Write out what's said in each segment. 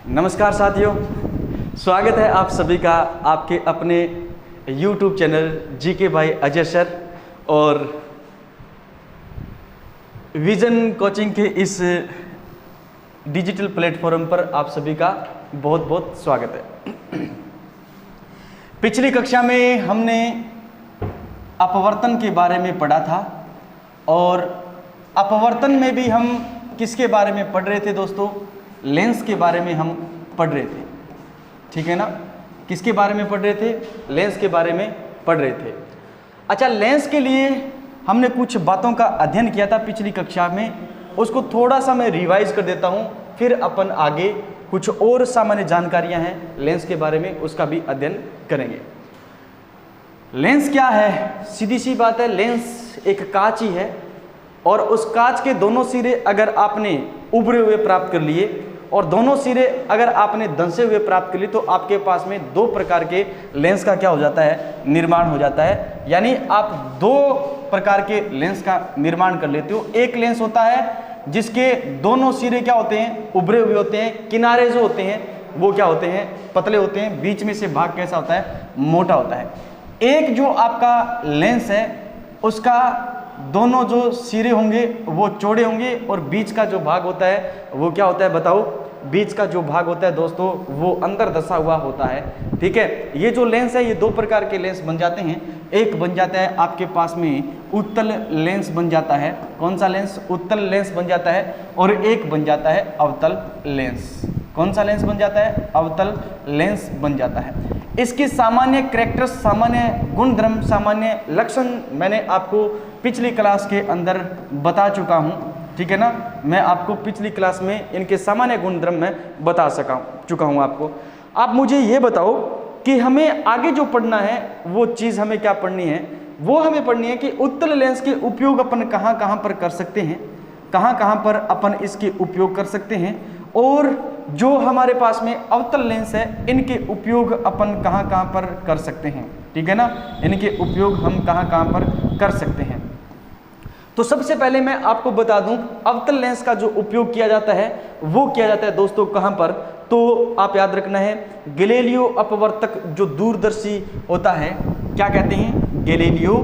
नमस्कार साथियों, स्वागत है आप सभी का आपके अपने YouTube चैनल जीके भाई अजय सर और विजन कोचिंग के इस डिजिटल प्लेटफॉर्म पर आप सभी का बहुत बहुत स्वागत है। पिछली कक्षा में हमने अपवर्तन के बारे में पढ़ा था और अपवर्तन में भी हम किसके बारे में पढ़ रहे थे दोस्तों? लेंस के बारे में हम पढ़ रहे थे, ठीक है ना। किसके बारे में पढ़ रहे थे? लेंस के बारे में पढ़ रहे थे। अच्छा, लेंस के लिए हमने कुछ बातों का अध्ययन किया था पिछली कक्षा में, उसको थोड़ा सा मैं रिवाइज कर देता हूँ, फिर अपन आगे कुछ और सामान्य जानकारियाँ हैं लेंस के बारे में, उसका भी अध्ययन करेंगे। लेंस क्या है? सीधी सी बात है, लेंस एक कांच ही है और उस कांच के दोनों सिरे अगर आपने उभरे हुए प्राप्त कर लिए और दोनों सिरे अगर आपने धंसे हुए प्राप्त कर लिए तो आपके पास में दो प्रकार के लेंस का क्या हो जाता है? निर्माण हो जाता है। यानी आप दो प्रकार के लेंस का निर्माण कर लेते हो। एक लेंस होता है जिसके दोनों सिरे क्या होते हैं? उभरे हुए होते हैं। किनारे जो होते हैं वो क्या होते हैं? पतले होते हैं। बीच में से भाग कैसा होता है? मोटा होता है। एक जो आपका लेंस है उसका दोनों जो सिरे होंगे वो चौड़े होंगे और बीच का जो भाग होता है वो क्या होता है बताओ? बीच का जो भाग होता है दोस्तों वो अंदर धंसा हुआ होता है, ठीक है। ये जो लेंस है ये दो प्रकार के लेंस बन जाते हैं। एक बन जाता है आपके पास में उत्तल लेंस बन जाता है। कौन सा लेंस? उत्तल लेंस बन जाता है। और एक बन जाता है अवतल लेंस। कौन सा लेंस बन जाता है? अवतल लेंस बन जाता है। इसके सामान्य कैरेक्टर्स, सामान्य गुणधर्म, सामान्य लक्षण मैंने आपको पिछली क्लास के अंदर बता चुका हूँ, ठीक है ना। मैं आपको पिछली क्लास में इनके सामान्य गुणधर्म में बता चुका हूँ आपको। आप मुझे ये बताओ कि हमें आगे जो पढ़ना है वो चीज़ हमें क्या पढ़नी है? वो हमें पढ़नी है कि उत्तल लेंस के उपयोग अपन कहाँ कहाँ पर कर सकते हैं, कहाँ कहाँ पर अपन इसके उपयोग कर सकते हैं, और जो हमारे पास में अवतल लेंस है इनके उपयोग अपन कहाँ कहाँ पर कर सकते हैं, ठीक है ना। इनके उपयोग हम कहाँ कहाँ पर कर सकते हैं। तो सबसे पहले मैं आपको बता दूं अवतल लेंस का जो उपयोग किया जाता है वो किया जाता है दोस्तों कहाँ पर? तो आप याद रखना है, गैलीलियो अपवर्तक जो दूरदर्शी होता है, क्या कहते हैं? गैलीलियो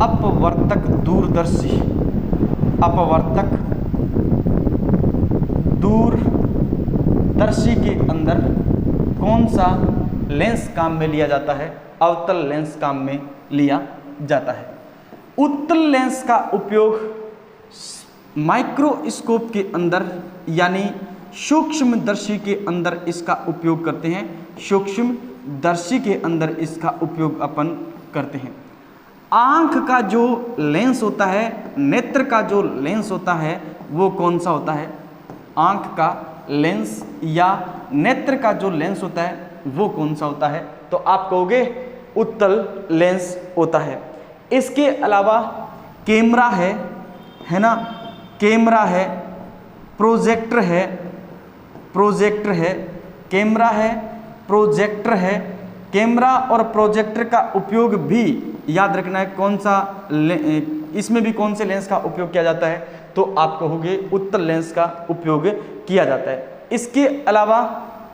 अपवर्तक दूरदर्शी, अपवर्तक दूरदर्शी के अंदर कौन सा लेंस काम में लिया जाता है? अवतल लेंस काम में लिया जाता है। उत्तल लेंस का उपयोग माइक्रोस्कोप के अंदर यानी सूक्ष्मदर्शी के अंदर इसका उपयोग करते हैं। सूक्ष्मदर्शी के अंदर इसका उपयोग अपन करते हैं। आंख का जो लेंस होता है, नेत्र का जो लेंस होता है वो कौन सा होता है? आंख का लेंस या नेत्र का जो लेंस होता है वो कौन सा होता है? तो आप कहोगे उत्तल लेंस होता है। इसके अलावा कैमरा है ना, कैमरा है, प्रोजेक्टर है, कैमरा है, प्रोजेक्टर है। कैमरा और प्रोजेक्टर का उपयोग भी याद रखना है। कौन सा इसमें भी कौन से लेंस का उपयोग किया जाता है? तो आप कहोगे उत्तल लेंस का उपयोग किया जाता है। इसके अलावा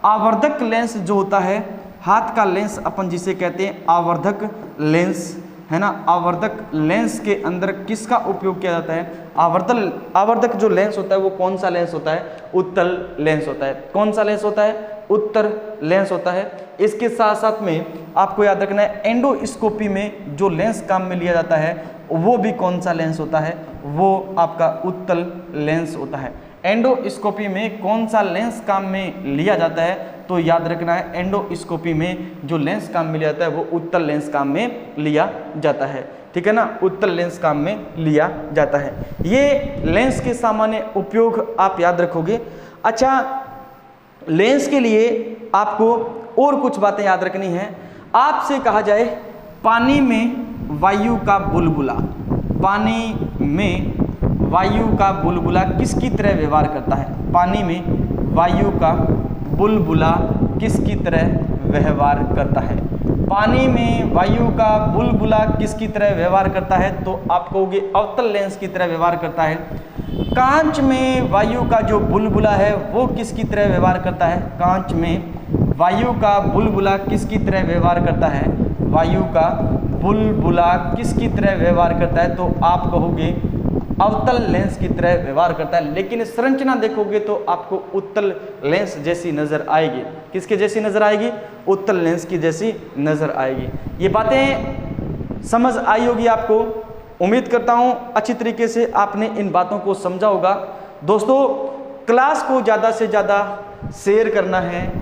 आवर्धक लेंस जो होता है, हाथ का लेंस अपन जिसे कहते हैं आवर्धक लेंस, है ना। आवर्धक लेंस के अंदर किसका उपयोग किया जाता है? आवर्धक जो लेंस होता है वो कौन सा लेंस होता है? उत्तल लेंस होता है। कौन सा लेंस होता है? उत्तल लेंस होता है। इसके साथ साथ में आपको याद रखना है एंडोस्कोपी में जो लेंस काम में लिया जाता है वो भी कौन सा लेंस होता है? वो आपका उत्तल लेंस होता है। एंडोस्कोपी में कौन सा लेंस काम में लिया जाता है? तो याद रखना है एंडोस्कोपी में जो लेंस काम में लिया जाता है वो उत्तल लेंस काम में लिया जाता है, ठीक है ना। उत्तल लेंस काम में लिया जाता है। ये लेंस के सामान्य उपयोग आप याद रखोगे। अच्छा, लेंस के लिए आपको और कुछ बातें याद रखनी है। आपसे कहा जाए पानी में वायु का बुलबुला, पानी में वायु का बुलबुला किसकी तरह व्यवहार करता है? पानी में वायु का बुलबुला किसकी तरह व्यवहार करता है? पानी में वायु का बुलबुला किसकी तरह व्यवहार करता है, तो आप कहोगे अवतल लेंस की तरह व्यवहार करता है। कांच में वायु का जो बुलबुला है वो किसकी तरह व्यवहार करता है, कांच में वायु का बुलबुला किसकी तरह व्यवहार करता है, वायु का बुलबुला किसकी तरह व्यवहार करता है, तो आप कहोगे अवतल लेंस की तरह व्यवहार करता है। लेकिन संरचना देखोगे तो आपको उत्तल लेंस जैसी नजर आएगी। किसके जैसी नजर आएगी, उत्तल लेंस की जैसी नजर आएगी। ये बातें समझ आई होगी आपको, उम्मीद करता हूं अच्छी तरीके से आपने इन बातों को समझा होगा। दोस्तों क्लास को ज़्यादा से ज़्यादा शेयर करना है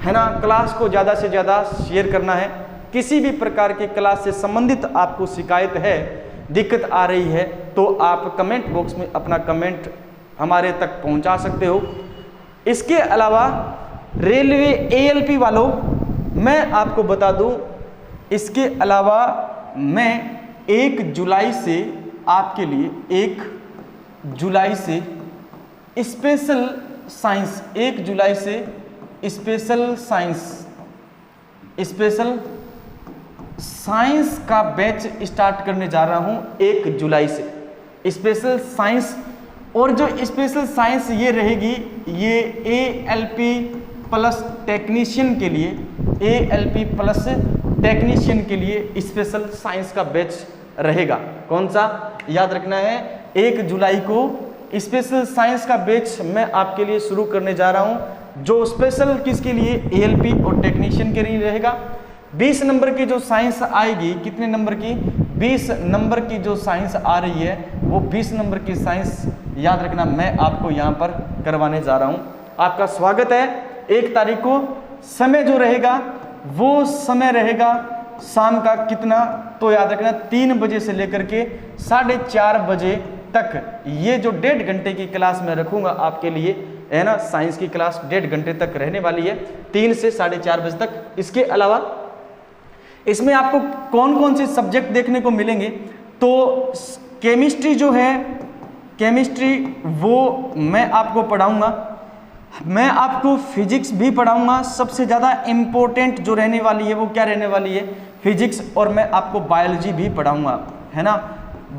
ना, क्लास को ज़्यादा से ज़्यादा शेयर करना है। किसी भी प्रकार के क्लास से संबंधित आपको शिकायत है, दिक्कत आ रही है, तो आप कमेंट बॉक्स में अपना कमेंट हमारे तक पहुंचा सकते हो। इसके अलावा रेलवे ALP वालों, मैं आपको बता दूं, इसके अलावा मैं 1 जुलाई से आपके लिए 1 जुलाई से स्पेशल साइंस, 1 जुलाई से स्पेशल साइंस का बैच स्टार्ट करने जा रहा हूं 1 जुलाई से स्पेशल साइंस। और जो स्पेशल साइंस ये रहेगी, ये ALP प्लस टेक्नीशियन के लिए, ALP प्लस टेक्नीशियन के लिए स्पेशल साइंस का बैच रहेगा। कौन सा, याद रखना है 1 जुलाई को स्पेशल साइंस का बैच मैं आपके लिए शुरू करने जा रहा हूं, जो स्पेशल किसके लिए, ALP और टेक्नीशियन के लिए रहेगा। 20 नंबर की जो साइंस आएगी, कितने नंबर की, 20 नंबर की जो साइंस आ रही है, वो 20 नंबर की साइंस याद रखना मैं आपको यहाँ पर करवाने जा रहा हूँ। आपका स्वागत है। 1 तारीख को समय जो रहेगा वो समय रहेगा शाम का कितना, तो याद रखना 3 बजे से लेकर के 4:30 बजे तक, ये जो 1.5 घंटे की क्लास मैं रखूँगा आपके लिए, है ना, साइंस की क्लास 1.5 घंटे तक रहने वाली है, 3 से 4:30 बजे तक। इसके अलावा इसमें आपको कौन कौन से सब्जेक्ट देखने को मिलेंगे, तो केमिस्ट्री जो है, केमिस्ट्री वो मैं आपको पढ़ाऊंगा, मैं आपको फिजिक्स भी पढ़ाऊंगा। सबसे ज़्यादा इम्पोर्टेंट जो रहने वाली है वो क्या रहने वाली है, फिजिक्स। और मैं आपको बायोलॉजी भी पढ़ाऊंगा, है ना,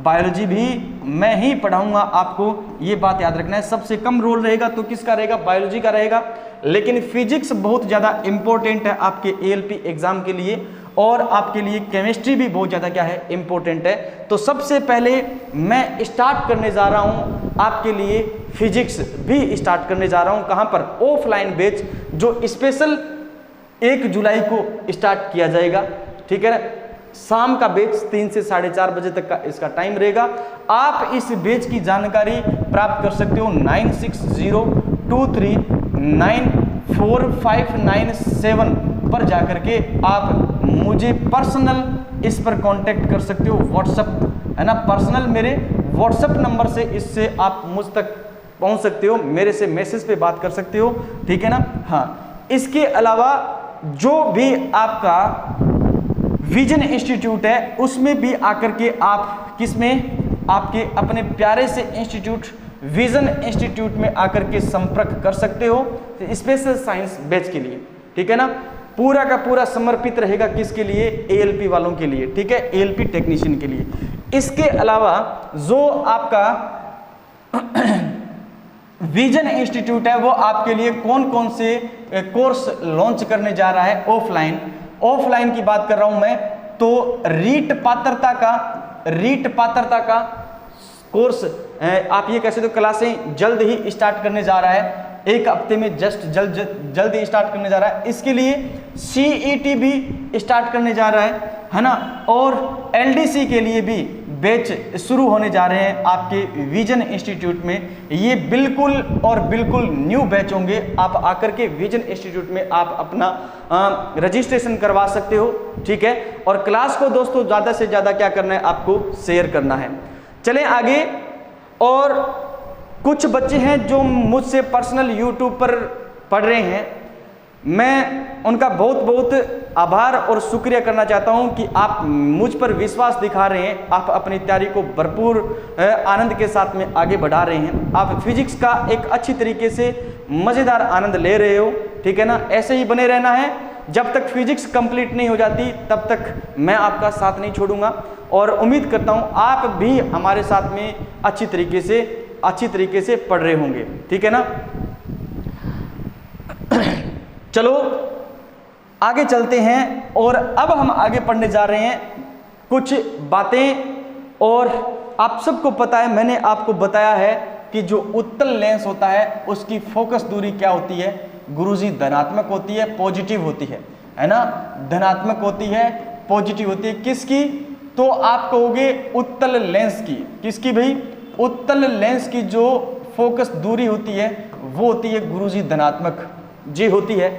बायोलॉजी भी मैं ही पढ़ाऊंगा आपको, ये बात याद रखना है। सबसे कम रोल रहेगा तो किसका रहेगा, बायोलॉजी का रहेगा। लेकिन फिजिक्स बहुत ज़्यादा इम्पोर्टेंट है आपके ALP एग्जाम के लिए, और आपके लिए केमिस्ट्री भी बहुत ज़्यादा क्या है, इम्पोर्टेंट है। तो सबसे पहले मैं स्टार्ट करने जा रहा हूँ आपके लिए फिजिक्स भी स्टार्ट करने जा रहा हूँ। कहाँ पर, ऑफलाइन बैच जो स्पेशल 1 जुलाई को स्टार्ट किया जाएगा, ठीक है ना। शाम का बैच 3 से 4:30 बजे तक का इसका टाइम रहेगा। आप इस बैच की जानकारी प्राप्त कर सकते हो 9602394597 पर जाकर के आप मुझे पर्सनल इस पर कांटेक्ट कर सकते हो, व्हाट्सएप, है ना, पर्सनल मेरे व्हाट्सएप नंबर से इससे आप मुझ तक पहुंच सकते हो, मेरे से मैसेज पे बात कर सकते हो, ठीक है ना। हाँ, इसके अलावा जो भी आपका विजन इंस्टीट्यूट है उसमें भी आकर के आप किसमें, आपके अपने प्यारे से इंस्टीट्यूट विजन इंस्टीट्यूट में आकर के संपर्क कर सकते हो स्पेशल साइंस बैच के लिए, ठीक है ना। पूरा का पूरा समर्पित रहेगा किसके लिए, ALP वालों के लिए, ठीक है, ALP टेक्नीशियन के लिए। इसके अलावा जो आपका विजन इंस्टीट्यूट है वो आपके लिए कौन कौन से कोर्स लॉन्च करने जा रहा है, ऑफलाइन की बात कर रहा हूं मैं, तो रीट पात्रता का कोर्स आप ये कह सकते हो, क्लासें जल्द ही स्टार्ट करने जा रहा है, 1 हफ्ते में जल्द ही स्टार्ट करने जा रहा है। इसके लिए CET भी स्टार्ट करने जा रहा है ना, और LDC के लिए भी बैच शुरू होने जा रहे हैं आपके विजन इंस्टीट्यूट में। ये बिल्कुल और बिल्कुल न्यू बैच होंगे। आप आकर के विजन इंस्टीट्यूट में आप अपना रजिस्ट्रेशन करवा सकते हो, ठीक है। और क्लास को दोस्तों ज़्यादा से ज़्यादा क्या करना है, आपको शेयर करना है। चलें आगे। और कुछ बच्चे हैं जो मुझसे पर्सनल यूट्यूब पर पढ़ रहे हैं, मैं उनका बहुत बहुत आभार और शुक्रिया करना चाहता हूं कि आप मुझ पर विश्वास दिखा रहे हैं, आप अपनी तैयारी को भरपूर आनंद के साथ में आगे बढ़ा रहे हैं। आप फिजिक्स का एक अच्छी तरीके से मज़ेदार आनंद ले रहे हो, ठीक है ना। ऐसे ही बने रहना है। जब तक फिजिक्स कंप्लीट नहीं हो जाती तब तक मैं आपका साथ नहीं छोड़ूंगा, और उम्मीद करता हूं आप भी हमारे साथ में अच्छी तरीके से पढ़ रहे होंगे, ठीक है ना। चलो आगे चलते हैं, और अब हम आगे पढ़ने जा रहे हैं कुछ बातें। और आप सबको पता है, मैंने आपको बताया है कि जो उत्तल लेंस होता है उसकी फोकस दूरी क्या होती है गुरुजी, धनात्मक होती है, पॉजिटिव होती है ना। धनात्मक होती है, पॉजिटिव होती है। किसकी? तो आप कहोगे उत्तल लेंस की। किसकी भाई? उत्तल लेंस की जो फोकस दूरी होती है वो होती है गुरुजी धनात्मक जी होती है।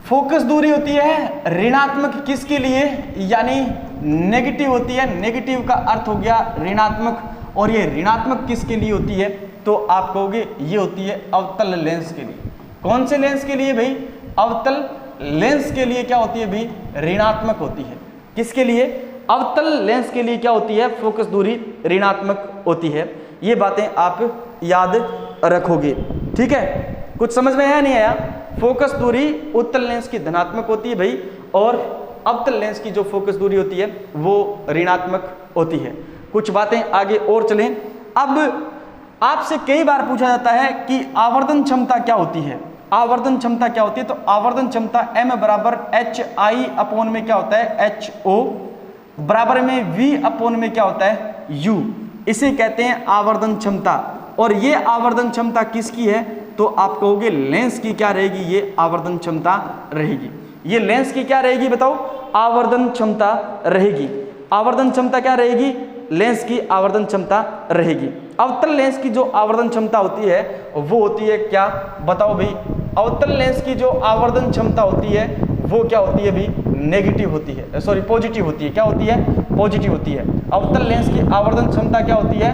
फोकस दूरी होती है ऋणात्मक, किसके लिए? यानी नेगेटिव होती है। नेगेटिव का अर्थ हो गया ऋणात्मक, और ये ऋणात्मक किसके लिए होती है? तो आप कहोगे ये होती है अवतल लेंस के लिए। कौन से लेंस के लिए भाई? अवतल लेंस के लिए क्या होती है भाई? ऋणात्मक होती है। किसके लिए? अवतल लेंस के लिए क्या होती है? फोकस दूरी ऋणात्मक होती है। ये बातें आप याद रखोगे, ठीक है। कुछ समझ में आया नहीं आया? फोकस दूरी उत्तल लेंस की धनात्मक होती है भाई, और अवतल लेंस की जो फोकस दूरी होती है वो ऋणात्मक होती है। कुछ बातें आगे और चलें। अब आपसे कई बार पूछा जाता है कि आवर्धन क्षमता क्या होती है? आवर्धन क्षमता क्या होती है? तो आवर्धन क्षमता m बराबर HI अपॉन में क्या होता है? HO बराबर में V अपॉन में क्या होता है? U। इसे कहते हैं आवर्धन क्षमता। और ये आवर्धन क्षमता किसकी है? तो आप कहोगे लेंस की क्या रहेगी? ये आवर्धन क्षमता रहेगी। ये लेंस की क्या रहेगी बताओ? आवर्धन क्षमता रहेगी। आवर्धन क्षमता क्या रहेगी? लेंस की आवर्धन क्षमता रहेगी। अवतल लेंस की जो आवर्धन क्षमता होती है वो होती है क्या? बताओ भाई। अवतल लेंस की जो आवर्धन क्षमता होती है वो क्या होती है भाई? नेगेटिव होती है, सॉरी पॉजिटिव होती है। क्या होती है? पॉजिटिव होती है। अवतल लेंस की आवर्धन क्षमता क्या होती है?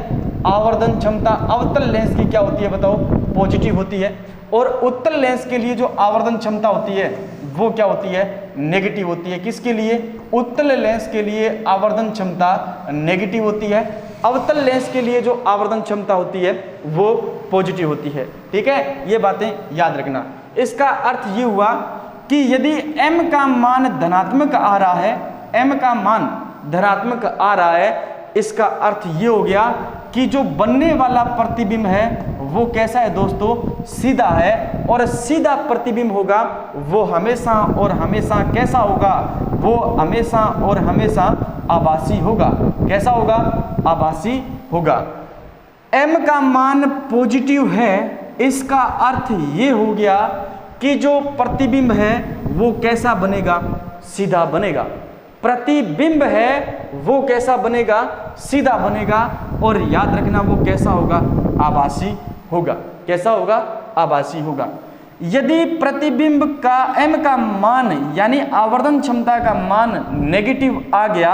आवर्धन क्षमता अवतल लेंस की क्या होती है बताओ? पॉजिटिव होती है। और उत्तल लेंस के लिए जो आवर्धन क्षमता होती है वो क्या होती है? नेगेटिव होती है। किसके लिए? उत्तल लेंस के लिए आवर्धन क्षमता नेगेटिव होती है। अवतल लेंस के लिए जो आवर्धन क्षमता होती है वो पॉजिटिव होती है, ठीक है। ये बातें याद रखना। इसका अर्थ ये हुआ कि यदि m का मान धनात्मक आ रहा है, m का मान धनात्मक आ रहा है, इसका अर्थ ये हो गया कि जो बनने वाला प्रतिबिंब है वो कैसा है दोस्तों? सीधा है। और सीधा प्रतिबिंब होगा वो हमेशा और हमेशा कैसा होगा? वो हमेशा और हमेशा आभासी होगा। कैसा होगा? आभासी होगा। m का मान पॉजिटिव है, इसका अर्थ ये हो गया कि जो प्रतिबिंब है वो कैसा बनेगा? सीधा बनेगा। प्रतिबिंब है वो कैसा बनेगा? सीधा बनेगा। और याद रखना वो कैसा होगा? आभासी होगा। कैसा होगा? आभासी होगा। यदि प्रतिबिंब का m का मान यानी आवर्धन क्षमता का मान नेगेटिव आ गया,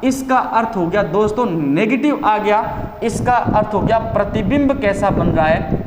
इसका अर्थ हो गया दोस्तों, नेगेटिव आ गया, इसका अर्थ हो गया प्रतिबिंब कैसा बन रहा है?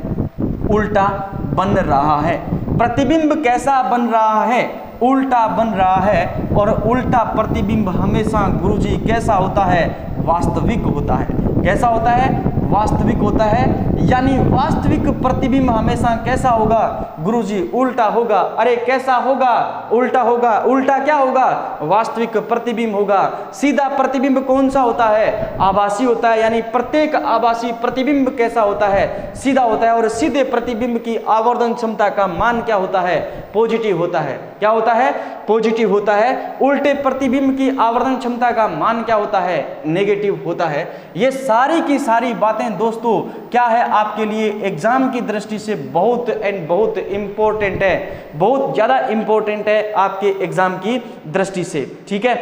उल्टा बन रहा है। प्रतिबिंब कैसा बन रहा है? उल्टा बन रहा है। और उल्टा प्रतिबिंब हमेशा गुरुजी कैसा होता है? वास्तविक होता है। कैसा होता है? वास्तविक होता है। यानी वास्तविक प्रतिबिंब हमेशा कैसा होगा गुरुजी? उल्टा होगा। अरे कैसा होगा? उल्टा होगा। उल्टा क्या होगा? वास्तविक प्रतिबिंब होगा। सीधा प्रतिबिंब कौन सा होता है? आभासी होता है। यानी प्रत्येक आभासी प्रतिबिंब कैसा होता है? सीधा होता है। और सीधे प्रतिबिंब की आवर्धन क्षमता का मान क्या होता है? पॉजिटिव होता है। क्या होता है? पॉजिटिव होता है। उल्टे प्रतिबिंब की आवर्धन क्षमता का मान क्या होता है? नेगेटिव होता है। ये सारी की सारी बातें दोस्तों क्या है आपके लिए एग्जाम की दृष्टि से बहुत इंपॉर्टेंट है, बहुत ज्यादा इंपॉर्टेंट है आपके एग्जाम की दृष्टि से, ठीक है।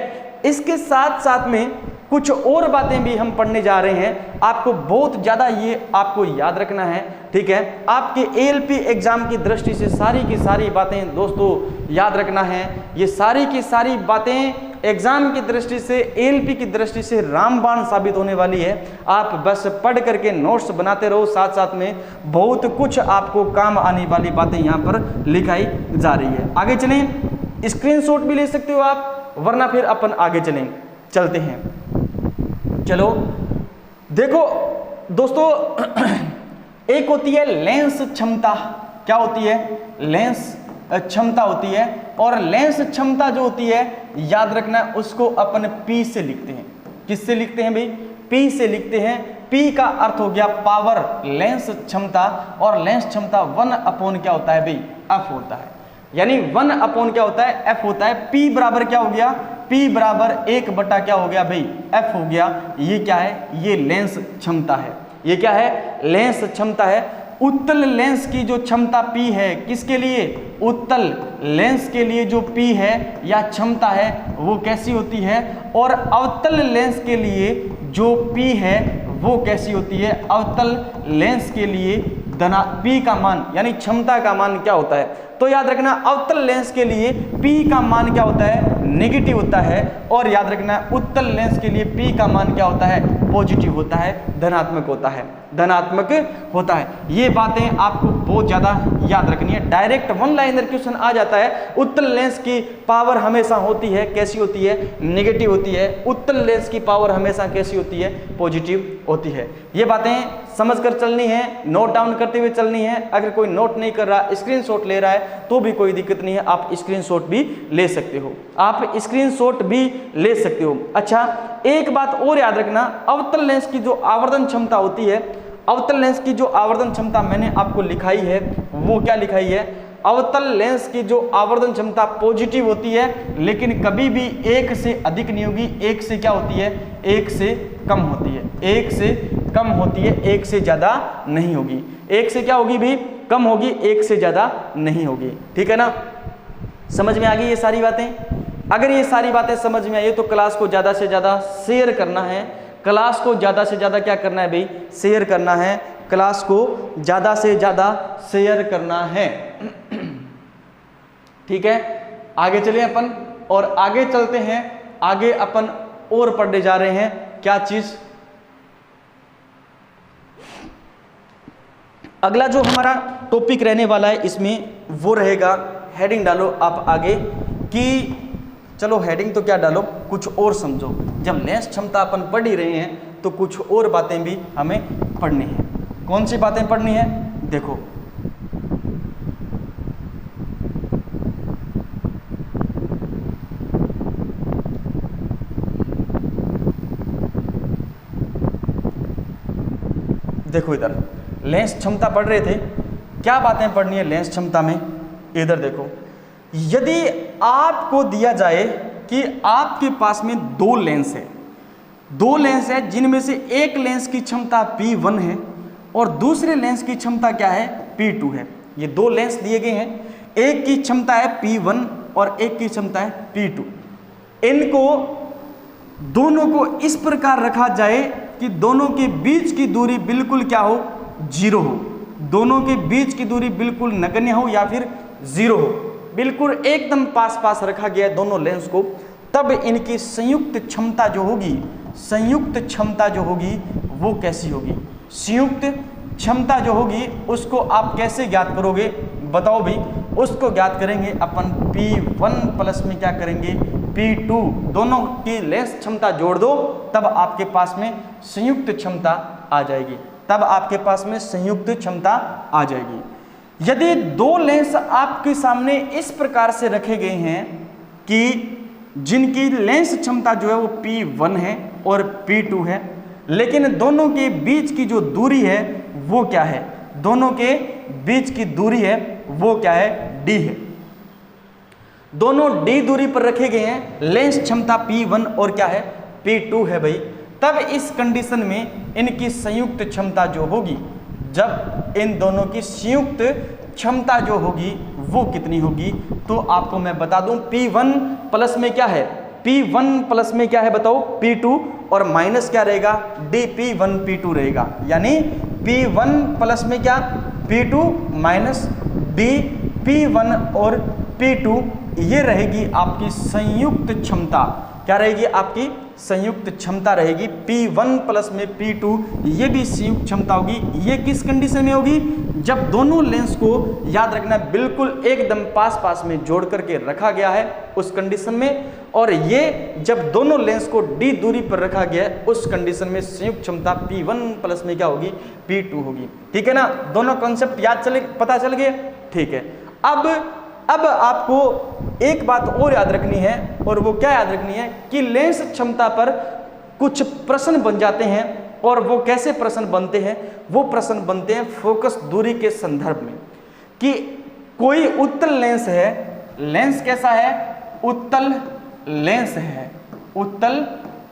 इसके साथ साथ में कुछ और बातें भी हम पढ़ने जा रहे हैं। आपको बहुत ज्यादा ये आपको याद रखना है, ठीक है। आपके ALP एग्जाम की दृष्टि से सारी की सारी बातें दोस्तों याद रखना है। ये सारी की सारी बातें एग्जाम की दृष्टि से, ALP की दृष्टि से रामबाण साबित होने वाली है। आप बस पढ़ करके नोट्स बनाते रहो, साथ साथ में बहुत कुछ आपको काम आने वाली बातें यहाँ पर लिखाई जा रही है। आगे चलें, स्क्रीनशॉट भी ले सकते हो आप, वरना फिर अपन आगे चलते हैं। चलो देखो दोस्तों, एक होती है लेंस क्षमता। क्या होती है? लेंस क्षमता होती है, और लेंस क्षमता जो होती है याद रखना उसको अपन P से लिखते हैं। किससे लिखते हैं भाई? P से लिखते हैं। P का अर्थ हो गया पावर, लेंस क्षमता, और लेंस क्षमता 1 क्या होता है भाई? F होता है। यानी 1 क्या होता है? F होता है। P बराबर क्या हो गया? P बराबर 1 बटा क्या हो गया भाई? F हो गया। ये क्या है? ये लेंस क्षमता है। ये क्या है? लेंस क्षमता है। उत्तल लेंस की जो क्षमता P है, किसके लिए? उत्तल लेंस के लिए जो P है या क्षमता है वो कैसी होती है? और अवतल लेंस के लिए जो P है वो कैसी होती है? अवतल लेंस के लिए P का मान यानी क्षमता का मान क्या होता है? तो याद रखना अवतल लेंस के लिए P का मान क्या होता है? नेगेटिव होता है। और याद रखना उत्तल लेंस के लिए P का मान क्या होता है? पॉजिटिव होता है, धनात्मक होता है, धनात्मक होता है। ये बातें आपको बहुत ज़्यादा याद रखनी है। डायरेक्ट 1 लाइनर क्वेश्चन आ जाता है। उत्तल लेंस की पावर हमेशा होती है कैसी होती है? नेगेटिव होती है। उत्तल लेंस की पावर हमेशा कैसी होती है? पॉजिटिव होती है। ये बातें समझ कर चलनी है, नोट डाउन करते हुए चलनी है। अगर कोई नोट नहीं कर रहा, स्क्रीनशॉट ले रहा है तो भी कोई दिक्कत नहीं है, आप स्क्रीनशॉट भी ले सकते हो, आप स्क्रीनशॉट भी ले सकते हो। अच्छा, एक बात और याद रखना, अवतल लेंस की जो आवर्धन क्षमता होती है, अवतल लेंस की जो आवर्धन क्षमता मैंने आपको लिखाई है वो क्या लिखाई है? अवतल लेंस की जो आवर्धन क्षमता पॉजिटिव होती है, लेकिन कभी भी 1 से अधिक नहीं होगी। 1 से क्या होती है? 1 से कम होती है। 1 से कम होती है, 1 से ज्यादा नहीं होगी। 1 से क्या होगी भी? कम होगी, 1 से ज्यादा नहीं होगी। ठीक है ना? समझ में आ गई ये सारी बातें? अगर ये सारी बातें समझ में आई तो क्लास को ज्यादा से ज्यादा शेयर करना है। क्लास को ज्यादा से ज्यादा क्या करना है भाई? शेयर करना है। क्लास को ज्यादा से ज्यादा शेयर करना है। ठीक है, आगे चलिए अपन, और आगे चलते हैं। आगे अपन और पढ़ने जा रहे हैं क्या चीज? अगला जो हमारा टॉपिक रहने वाला है इसमें वो रहेगा, हेडिंग डालो आप आगे कि, चलो हेडिंग तो क्या डालो, कुछ और समझो। जब लेंस क्षमता अपन पढ़ ही रहे हैं तो कुछ और बातें भी हमें पढ़नी है। कौन सी बातें पढ़नी है? देखो, देखो इधर लेंस क्षमता पढ़ रहे थे, क्या बातें पढ़नी है लेंस क्षमता में? इधर देखो, यदि आपको दिया जाए कि आपके पास में 2 लेंस है, 2 लेंस है जिनमें से एक लेंस की क्षमता P1 है और दूसरे लेंस की क्षमता क्या है? P2 है। ये 2 लेंस दिए गए हैं, एक की क्षमता है P1 और एक की क्षमता है P2। इनको दोनों को इस प्रकार रखा जाए कि दोनों के बीच की दूरी बिल्कुल क्या हो? 0 हो। दोनों के बीच की दूरी बिल्कुल नगण्य हो या फिर 0 हो, बिल्कुल एकदम पास पास रखा गया है दोनों लेंस को। तब इनकी संयुक्त क्षमता जो होगी, संयुक्त क्षमता जो होगी वो कैसी होगी? संयुक्त क्षमता जो होगी उसको आप कैसे ज्ञात करोगे? बताओ भाई। उसको ज्ञात करेंगे अपन P1 प्लस में क्या करेंगे? P2। दोनों की लेंस क्षमता जोड़ दो, तब आपके पास में संयुक्त क्षमता आ जाएगी। तब आपके पास में संयुक्त क्षमता आ जाएगी। यदि 2 लेंस आपके सामने इस प्रकार से रखे गए हैं कि जिनकी लेंस क्षमता जो है वो P1 है और P2 है, लेकिन दोनों के बीच की जो दूरी है वो क्या है? दोनों के बीच की दूरी है वो क्या है? D है। दोनों D दूरी पर रखे गए हैं, लेंस क्षमता P1 और क्या है? P2 है भाई। तब इस कंडीशन में इनकी संयुक्त क्षमता जो होगी, जब इन दोनों की संयुक्त क्षमता जो होगी वो कितनी होगी? तो आपको मैं बता दूं, P1 प्लस में क्या है? P1 प्लस में क्या है बताओ? P2, और माइनस क्या रहेगा? D P1 P2 रहेगा। यानी P1 प्लस में क्या? P2 माइनस D P1 और P2, ये रहेगी आपकी संयुक्त क्षमता। क्या रहेगी? आपकी संयुक्त क्षमता रहेगी। P1 प्लस में P2, ये भी संयुक्त क्षमता होगी। ये किस कंडीशन में होगी? जब दोनों लेंस को याद रखना बिल्कुल एकदम पास पास में जोड़ करके रखा गया है उस कंडीशन में, और ये जब दोनों लेंस को D दूरी पर रखा गया है उस कंडीशन में संयुक्त क्षमता P1 प्लस में क्या होगी? P2 होगी। ठीक है ना? दोनों कॉन्सेप्ट याद चले, पता चल गए? ठीक है। अब अब आपको एक बात और याद रखनी है, और वो क्या याद रखनी है कि लेंस क्षमता पर कुछ प्रश्न बन जाते हैं, और वो कैसे प्रश्न बनते हैं? वो प्रश्न बनते हैं फोकस दूरी के संदर्भ में, कि कोई उत्तल लेंस है, लेंस कैसा है? उत्तल लेंस है, उत्तल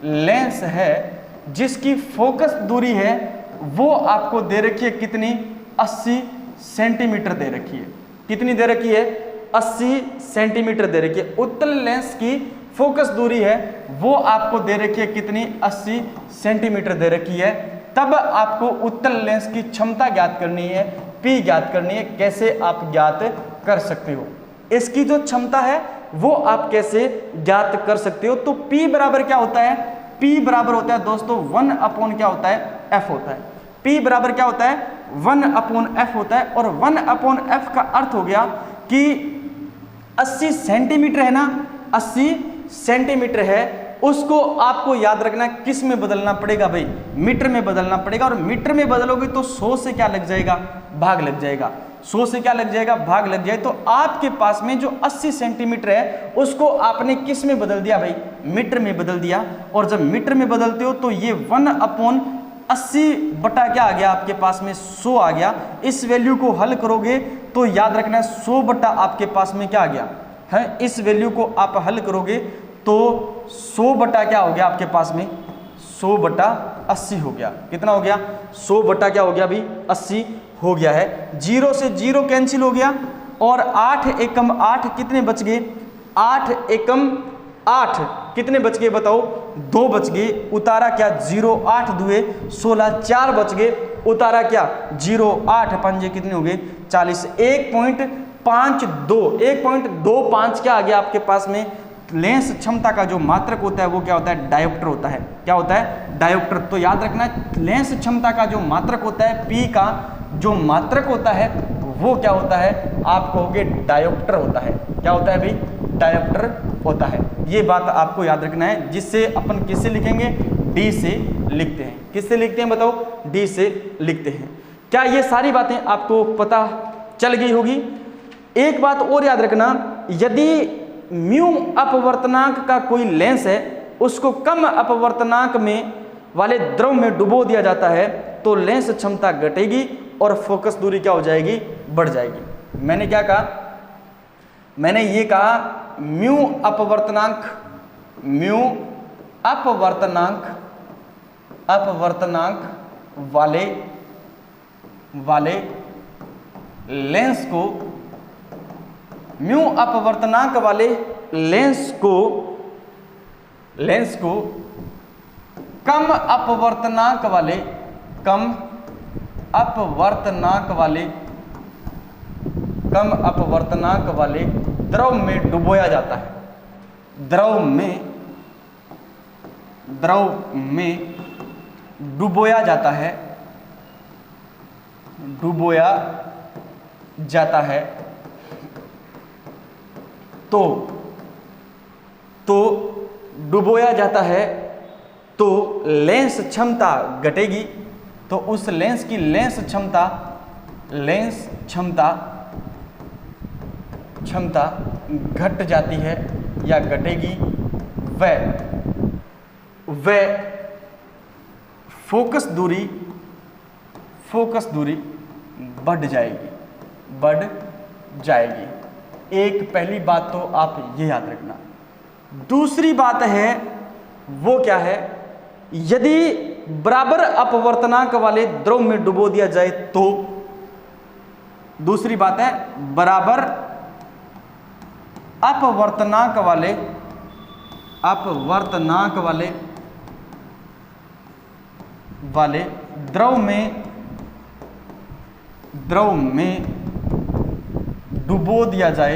लेंस है जिसकी फोकस दूरी है वो आपको दे रखी है कितनी? 80 सेंटीमीटर दे रखी है। कितनी दे रखी है? 80 सेंटीमीटर दे रखी है। उत्तल लेंस की फोकस दूरी है वो आपको दे रखी है कितनी? 80 सेंटीमीटर दे रखी है। तब आपको उत्तल लेंस की क्षमता ज्ञात करनी है, P ज्ञात करनी है। कैसे आप ज्ञात कर सकते हो? इसकी जो क्षमता है वो आप कैसे ज्ञात कर सकते हो? तो P बराबर क्या होता है? P बराबर होता है दोस्तों 1 अपॉन क्या होता है? F होता है। P बराबर क्या होता है? 1 अपॉन F होता है। और 1 अपॉन F का अर्थ हो गया कि 80 सेंटीमीटर है ना, 80 सेंटीमीटर है, उसको आपको याद रखना किस में बदलना पड़ेगा भाई? मीटर में बदलना पड़ेगा। और मीटर में बदलोगे तो 100 से क्या लग जाएगा? भाग लग जाएगा। 100 से क्या लग जाएगा? भाग लग जाए। तो आपके पास में जो 80 सेंटीमीटर है उसको आपने किस में बदल दिया भाई? मीटर में बदल दिया। और जब मीटर में बदलते हो तो ये 1 अपॉन 80 बटा क्या आ गया आपके पास में? 100 आ गया। इस वैल्यू को हल करोगे तो याद रखना 100 बटा आपके पास में क्या आ गया है? इस वैल्यू को आप हल करोगे तो 100 बटा क्या हो गया आपके पास में? 100 बटा 80 हो गया। कितना हो गया? 100 बटा क्या हो गया अभी? 80 हो गया है। 0 से 0 कैंसिल हो गया। और 8 एकम 8 कितने बच गए? 8 एकम 8 कितने बच गए बताओ? 2 बच गए। उतारा क्या? 0, 8 दुए 16, 4 बच गए। उतारा क्या? 0, 8 पंजे कितने हो गए? 40। 1.52 1.25 क्या आ गया आपके पास में? लेंस क्षमता का जो मात्रक होता है वो क्या होता है? डायोप्टर होता है। क्या होता है? डायोप्टर। तो याद रखना लेंस क्षमता का जो मात्रक होता है, P का जो मात्रक होता है वो क्या होता है? आप कहोगे डायोप्टर होता है। क्या होता है भाई? डायोप्टर होता है। ये बात आपको याद रखना है, जिससे अपन किससे लिखेंगे? D से लिखते हैं। किससे लिखते हैं बताओ? D से लिखते हैं। क्या ये सारी बातें आपको पता चल गई होगी? एक बात और याद रखना, यदि म्यू अपवर्तनांक का कोई लेंस है उसको कम अपवर्तनांक में वाले द्रव में डुबो दिया जाता है तो लेंस क्षमता घटेगी और फोकस दूरी क्या हो जाएगी? बढ़ जाएगी। मैंने क्या कहा? मैंने ये कहा म्यू अपवर्तनांक वाले लेंस को म्यू अपवर्तनांक वाले लेंस को कम अपवर्तनांक वाले द्रव में डुबोया जाता है। द्रव में डुबोया जाता है तो डुबोया जाता है तो लेंस क्षमता घटेगी। तो उस लेंस की लेंस क्षमता घट जाती है या घटेगी। वह फोकस दूरी बढ़ जाएगी। एक पहली बात तो आप ये याद रखना। दूसरी बात है वो क्या है? यदि बराबर अपवर्तनांक वाले द्रव में डुबो दिया जाए तो, दूसरी बात है बराबर अपवर्तनांक वाले द्रव में डुबो दिया जाए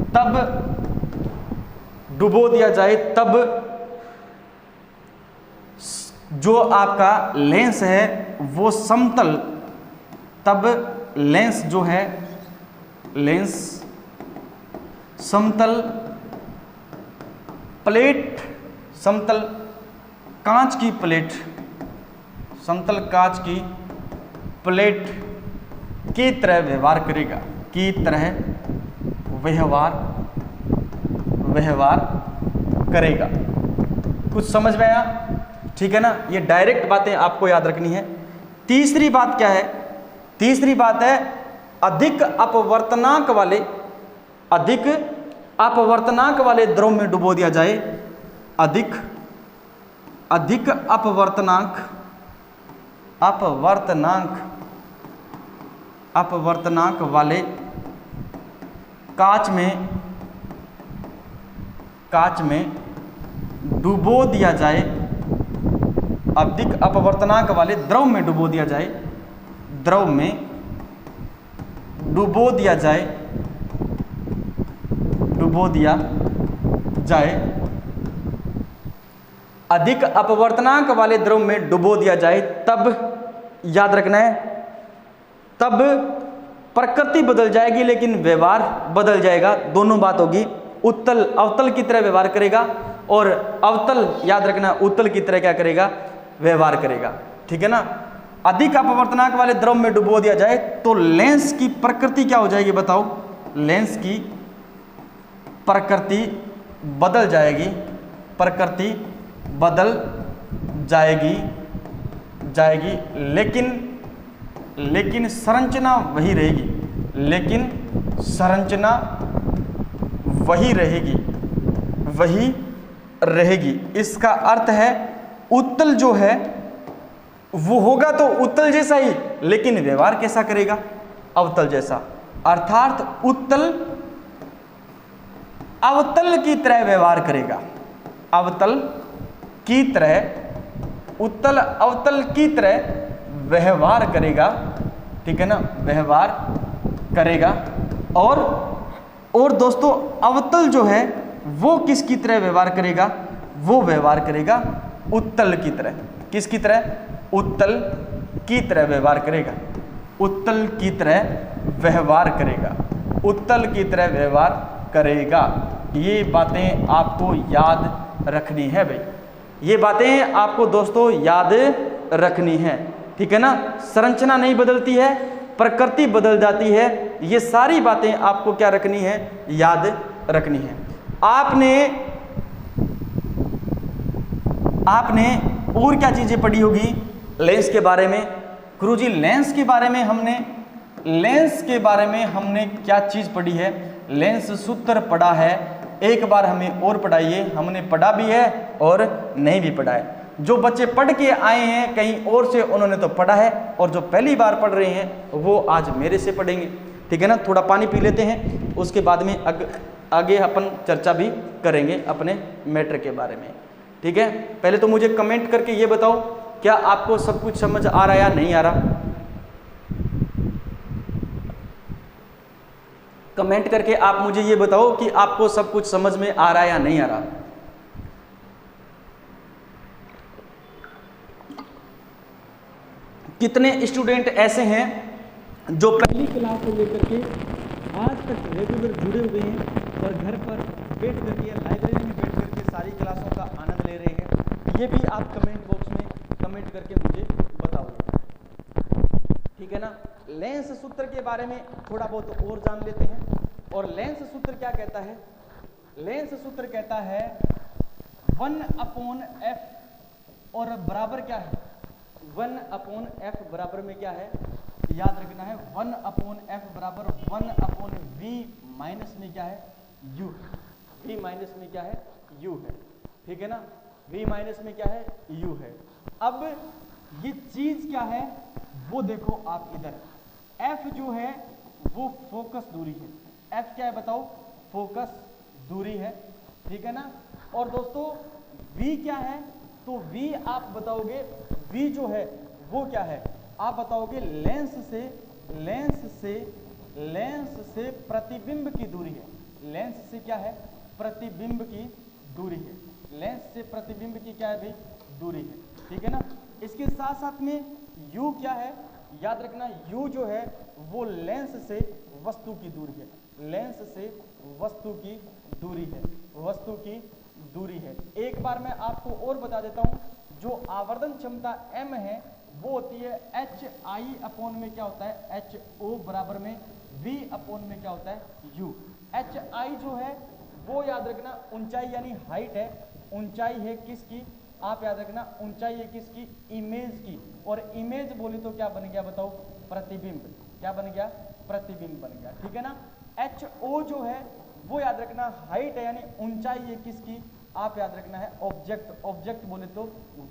तब जो आपका लेंस है वो समतल, तब लेंस जो है समतल कांच की प्लेट समतल कांच की प्लेट की तरह व्यवहार करेगा, की तरह व्यवहार करेगा। कुछ समझ में आया? ठीक है ना, ये डायरेक्ट बातें आपको याद रखनी है। तीसरी बात क्या है? तीसरी बात है अधिक अपवर्तनांक वाले द्रव में डुबो दिया जाए। अधिक अपवर्तनांक वाले कांच में डुबो दिया जाए। अधिक अपवर्तनांक वाले द्रव में डुबो दिया जाए। अधिक अपवर्तनांक वाले द्रव में डुबो दिया जाए, तब याद रखना है, तब प्रकृति बदल जाएगी लेकिन व्यवहार बदल जाएगा। दोनों बात होगी। उत्तल अवतल की तरह व्यवहार करेगा और अवतल याद रखना उत्तल की तरह क्या करेगा? व्यवहार करेगा। ठीक है ना। अधिक अपवर्तनांक वाले द्रव में डुबो दिया जाए तो लेंस की प्रकृति क्या हो जाएगी बताओ? लेंस की प्रकृति बदल जाएगी। लेकिन संरचना वही रहेगी। इसका अर्थ है उत्तल जो है वो होगा तो उत्तल जैसा ही, लेकिन व्यवहार कैसा करेगा? अवतल जैसा। अर्थात उत्तल अवतल की तरह व्यवहार करेगा। उत्तल अवतल की तरह व्यवहार करेगा। ठीक है ना, व्यवहार करेगा। और दोस्तों अवतल जो है वो किसकी तरह व्यवहार करेगा? वो व्यवहार करेगा उत्तल की तरह। किसकी तरह? उत्तल की तरह व्यवहार करेगा। उत्तल की तरह व्यवहार करेगा। ये बातें आपको याद रखनी है भाई। ये बातें आपको दोस्तों याद रखनी है। ठीक है ना। संरचना नहीं बदलती है, प्रकृति बदल जाती है। ये सारी बातें आपको क्या रखनी है? याद रखनी है। आपने और क्या चीजें पढ़ी होगी लेंस के बारे में? गुरुजी लेंस के बारे में हमने क्या चीज पढ़ी है? लेंस सूत्र पढ़ा है। एक बार हमें और पढ़ाइए। हमने पढ़ा भी है और नहीं भी पढ़ा है। जो बच्चे पढ़ के आए हैं कहीं और से उन्होंने तो पढ़ा है, और जो पहली बार पढ़ रहे हैं वो आज मेरे से पढ़ेंगे। ठीक है ना। थोड़ा पानी पी लेते हैं, उसके बाद में आगे अपन चर्चा भी करेंगे अपने मैटर के बारे में। ठीक है। पहले तो मुझे कमेंट करके ये बताओ, क्या आपको सब कुछ समझ आ रहा है या नहीं आ रहा? कमेंट करके आप मुझे ये बताओ कि आपको सब कुछ समझ में आ रहा है या नहीं आ रहा। कितने स्टूडेंट ऐसे हैं जो पहली क्लास से लेकर के आज तक रेगुलर जुड़े हुए हैं और घर पर बैठ करके या लाइब्रेरी में बैठ करके सारी क्लासों का आनंद ले रहे हैं? ये भी आप कमेंट बॉक्स में कमेंट करके मुझे बताओ। ठीक है ना। लेंस सूत्र के बारे में थोड़ा बहुत और जान लेते हैं। और लेंस सूत्र क्या कहता है? लेंस सूत्र कहता है 1/f और बराबर क्या है? 1/f बराबर में क्या है? याद रखना है 1/f बराबर 1/v माइनस में क्या है? u। v माइनस में क्या है? u है। ठीक है ना। v माइनस में क्या है? u है। अब ये चीज क्या है वो देखो आप इधर। f जो है वो फोकस दूरी है। f क्या है बताओ? फोकस दूरी है। ठीक है ना। और दोस्तों v क्या है? तो v आप बताओगे, v जो है वो क्या है? आप बताओगे लेंस से प्रतिबिंब की दूरी है। लेंस से क्या है? प्रतिबिंब की दूरी है। लेंस से प्रतिबिंब की क्या है भाई? दूरी है। ठीक है ना। इसके साथ साथ में u क्या है? याद रखना u जो है वो लेंस से वस्तु की दूरी है। लेंस से वस्तु की दूरी है। एक बार मैं आपको और बता देता हूं, जो आवर्धन क्षमता m है वो होती है एच आई अपॉन में क्या होता है, एच ओ बराबर में वी अपॉन में क्या होता है, यू। एच आई जो है वो याद रखना ऊंचाई यानी हाइट है, ऊंचाई है किसकी, आप याद रखना ऊंचाई है किसकी, इमेज की। और इमेज बोली तो क्या बन गया बताओ, प्रतिबिंब। क्या बन गया, प्रतिबिंब बन गया, ठीक है ना। एच ओ जो है वो याद रखना हाइट है यानी ऊंचाई है किसकी, आप याद रखना है ऑब्जेक्ट। ऑब्जेक्ट बोले तो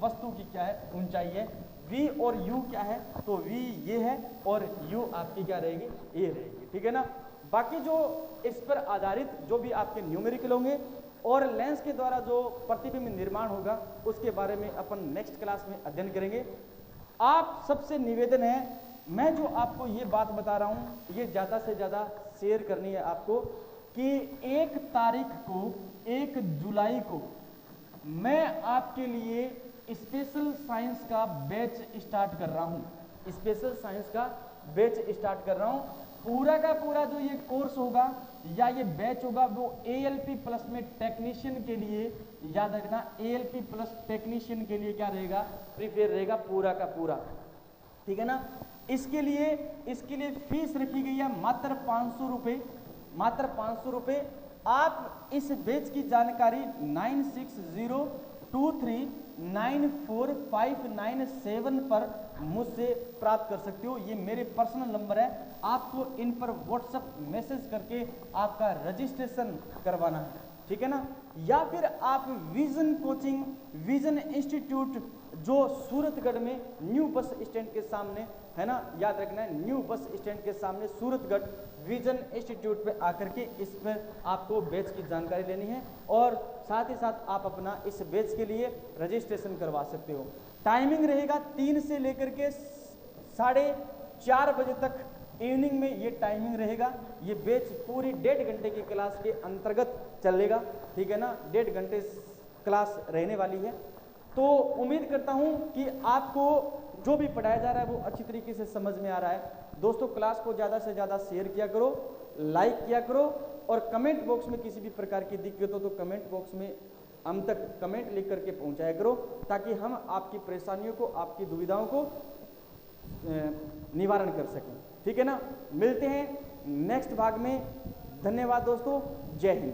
वस्तु की क्या है, ऊंचाई है। वी और यू क्या है, तो वी ये है और यू आपकी क्या रहेगी, ये रहेगी, ठीक है ना। बाकी जो इस पर आधारित जो भी आपके न्यूमेरिकल होंगे और लेंस के द्वारा जो प्रतिबिंब निर्माण होगा उसके बारे में अपन नेक्स्ट क्लास में अध्ययन करेंगे। आप सबसे निवेदन है, मैं जो आपको ये बात बता रहा हूँ ये ज़्यादा से ज़्यादा शेयर करनी है आपको, कि 1 तारीख को 1 जुलाई को मैं आपके लिए स्पेशल साइंस का बैच स्टार्ट कर रहा हूँ। स्पेशल साइंस का बैच स्टार्ट कर रहा हूँ। पूरा का पूरा जो ये कोर्स होगा या ये बैच होगा वो ALP प्लस में टेक्नीशियन के लिए, याद रखना ALP प्लस टेक्नीशियन के लिए क्या रहेगा, प्रिपेयर रहेगा पूरा का पूरा, ठीक है ना। इसके लिए फीस रखी गई है मात्र 500 रुपये, मात्र 500 रुपये। आप इस बैच की जानकारी 9602394597 पर मुझसे प्राप्त कर सकते हो। ये मेरे पर्सनल नंबर है, आपको इन पर व्हाट्सएप मैसेज करके आपका रजिस्ट्रेशन करवाना है, ठीक है ना। या फिर आप विजन कोचिंग, विजन इंस्टीट्यूट जो सूरतगढ़ में न्यू बस स्टैंड के सामने है ना, याद रखना है न्यू बस स्टैंड के सामने सूरतगढ़ विजन इंस्टीट्यूट पे आकर के इस पर आपको बैच की जानकारी लेनी है और साथ ही साथ आप अपना इस बैच के लिए रजिस्ट्रेशन करवा सकते हो। टाइमिंग रहेगा 3 से लेकर के 4:30 बजे तक इवनिंग में ये टाइमिंग रहेगा। ये बैच पूरी 1.5 घंटे की क्लास के अंतर्गत चलेगा, ठीक है ना। 1.5 घंटे क्लास रहने वाली है। तो उम्मीद करता हूँ कि आपको जो भी पढ़ाया जा रहा है वो अच्छी तरीके से समझ में आ रहा है। दोस्तों क्लास को ज़्यादा से ज़्यादा शेयर किया करो, लाइक किया करो और कमेंट बॉक्स में किसी भी प्रकार की दिक्कत हो तो कमेंट बॉक्स में हम तक कमेंट लिख करके पहुँचाया करो, ताकि हम आपकी परेशानियों को, आपकी दुविधाओं को निवारण कर सकें, ठीक है ना। मिलते हैं नेक्स्ट भाग में। धन्यवाद दोस्तों, जय हिंद।